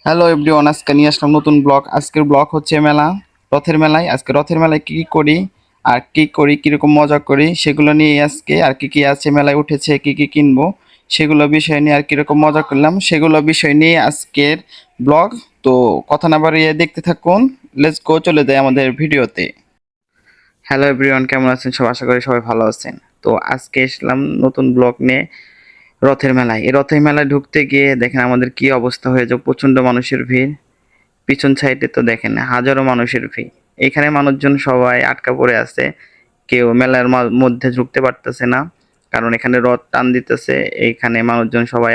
Hello everyone, আজকে নিয়ে আসলাম নতুন ব্লগ। আজকের ব্লগ হচ্ছে মেলা, রথের মেলায়। আজকে রথের মেলায় কী কী করি আর কী করি, কীরকম মজা করি সেগুলো নিয়ে আজকে, আর কী কী আছে মেলায় উঠেছে, কী কী কিনবো সেগুলো বিষয় নিয়ে, আর কীরকম মজা করলাম সেগুলো বিষয় নিয়ে আজকের ব্লগ। তো কথা না বাড়িয়ে দেখতে থাকুন। লেটস গো, চলে যাই আমাদের ভিডিওতে। হ্যালো এভরিওয়ান, কেমন আছেন সব? আশা করি সবাই ভালো আছেন। তো আজকে এসলাম নতুন ব্লগ নিয়ে রথের মেলায়। এই রথের মেলায় ঢুকতে গিয়ে দেখেন আমাদের কি অবস্থা হয়ে যায়, প্রচণ্ড মানুষের ভিড়। পিছন সাইডে তো দেখেন হাজারো মানুষের ভিড়। এখানে মানুষজন সবাই আটকা পড়ে আছে, কেউ মেলার মধ্যে ঢুকতে পারতেছে না, কারণ এখানে রথ টান দিতেছে। এইখানে মানুষজন সবাই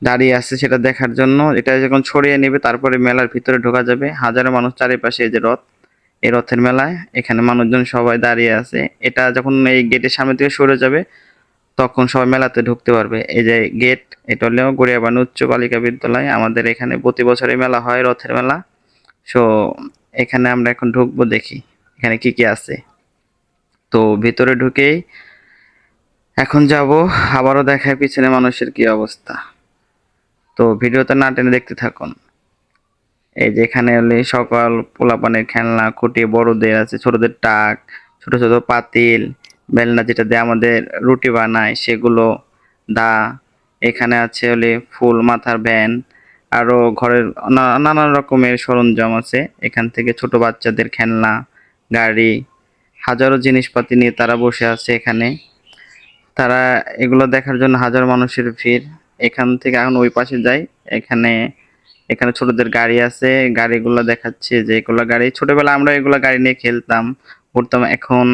দাঁড়িয়ে আছে সেটা দেখার জন্য। এটা যখন ছড়িয়ে নেবে তারপরে মেলার ভিতরে ঢোকা যাবে। হাজারো মানুষ চারিপাশে, এই যে রথ, এই রথের মেলায় এখানে মানুষজন সবাই দাঁড়িয়ে আছে। এটা যখন এই গেটের সামনে থেকে সরে যাবে তখন সবাই মেলাতে ঢুকতে পারবে। এই যে গেট, এটা হলো গড়িয়াবান উচ্চ বালিকা বিদ্যালয়। আমাদের এখানে প্রতি বছরই মেলা হয়, রথের মেলা। সো এখানে আমরা এখন ঢুকবো, দেখি এখানে কি কি আছে। তো ভিতরে ঢুকেই এখন যাব, আবারও দেখায় পিছনে মানুষের কি অবস্থা। তো ভিডিওতে না টেনে দেখতে থাকুন। এই যে এখানে হলে সকল পোলাপানের খেলনা, খুঁটি, বড়দের আছে, ছোটদের টাক, ছোট ছোট পাতিল, বেলনা যেটা দিয়ে আমাদের রুটি বানায় সেগুলো, দা। এখানে আছে হলে ফুল মাথার ভ্যান, আরো ঘরের নানা রকমের সরঞ্জাম আছে। এখান থেকে ছোট বাচ্চাদের খেলনা, গাড়ি, হাজারো জিনিসপাতি নিয়ে তারা বসে আছে এখানে। তারা এগুলো দেখার জন্য হাজার মানুষের ভিড়। এখান থেকে এখন ওই পাশে যাই। এখানে এখানে ছোটদের গাড়ি আছে, গাড়িগুলো দেখাচ্ছে যে এগুলো গাড়ি ছোটবেলা আমরা এগুলো গাড়ি নিয়ে খেলতাম, ঘুরতাম। এখন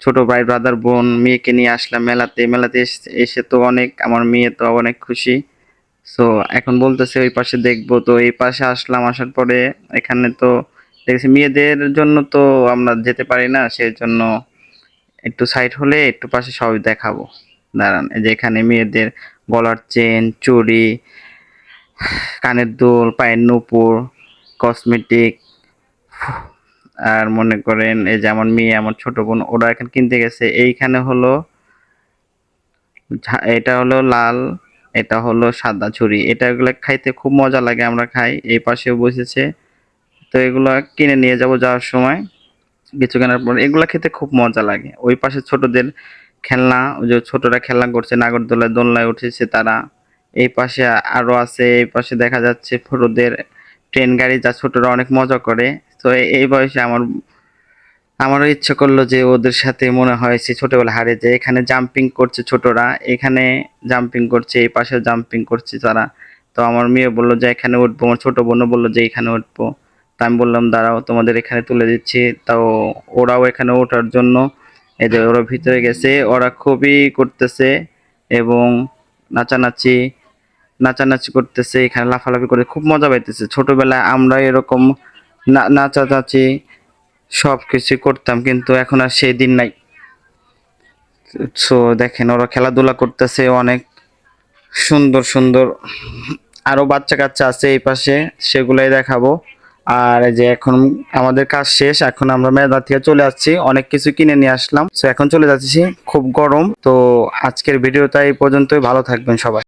ছোট ভাই, ব্রাদার, বোন, মেয়েকে নিয়ে আসলাম মেলাতে। মেলাতে এসে তো অনেক, আমার মেয়ে তো অনেক খুশি। সো এখন বলতেছে ওই পাশে দেখবো, তো এই পাশে আসলাম। আসার পরে এখানে তো দেখছি মেয়েদের জন্য তো আমরা যেতে পারি না, সেই জন্য একটু সাইড হলে একটু পাশে সবই দেখাবো। দাঁড়ান, এই যে এখানে মেয়েদের গলার চেন, চুড়ি, কানের দুল, পায়ের নূপুর, কসমেটিক, আর মনে করেন এই যে আমার মেয়ে, আমার ছোট বোন, ওরা এখন কিনতে গেছে। এইখানে হলো এটা হলো লাল, এটা হলো সাদা ঝুড়ি। এটা এগুলো খাইতে খুব মজা লাগে, আমরা খাই। এই পাশেও বসেছে, তো এগুলো কিনে নিয়ে যাব যাওয়ার সময়। কিছু কেনার পর এগুলা খেতে খুব মজা লাগে। ওই পাশে ছোটদের খেলনা, ওই যে ছোটরা খেলনা করছে, নাগরদোলায় দোলনায় উঠেছে তারা। এই পাশে আরো আছে, এই পাশে দেখা যাচ্ছে ছোটদের ট্রেন গাড়ি, যা ছোটরা অনেক মজা করে। তো এই বয়সে আমারও ইচ্ছে করলো যে ওদের সাথে মনে হয় সে ছোটবেলা হারিয়ে যায়। এখানে জাম্পিং করছে ছোটরা, এখানে জাম্পিং করছে, এই পাশে জাম্পিং করছে তারা। তো আমার মেয়ে বললো যে এখানে উঠবো, আমার ছোট বোনও বললো যে এখানে উঠবো। তা আমি বললাম দাঁড়াও, তোমাদের এখানে তুলে দিচ্ছি। তাও ওরাও এখানে ওঠার জন্য, এই যে ওরা ভিতরে গেছে, ওরা খুবই করতেছে এবং নাচানাচি নাচানাচি করতেছে, এখানে লাফালাফি করে খুব মজা পাইতেছে। ছোটবেলায় আমরা এরকম নাচানাচি সবকিছু করতাম, কিন্তু এখন আর সেই দিন নাই। সো দেখেন ওরা খেলাধুলা করতেছে অনেক সুন্দর সুন্দর। আরো বাচ্চা কাচ্চা আছে এই পাশে, সেগুলাই দেখাবো। আর এই যে এখন আমাদের কাজ শেষ, এখন আমরা মেলা থেকে চলে আসছি, অনেক কিছু কিনে নিয়ে আসলাম। সো এখন চলে যাচ্ছি, খুব গরম। তো আজকের ভিডিওটা এই পর্যন্তই, ভালো থাকবেন সবাই।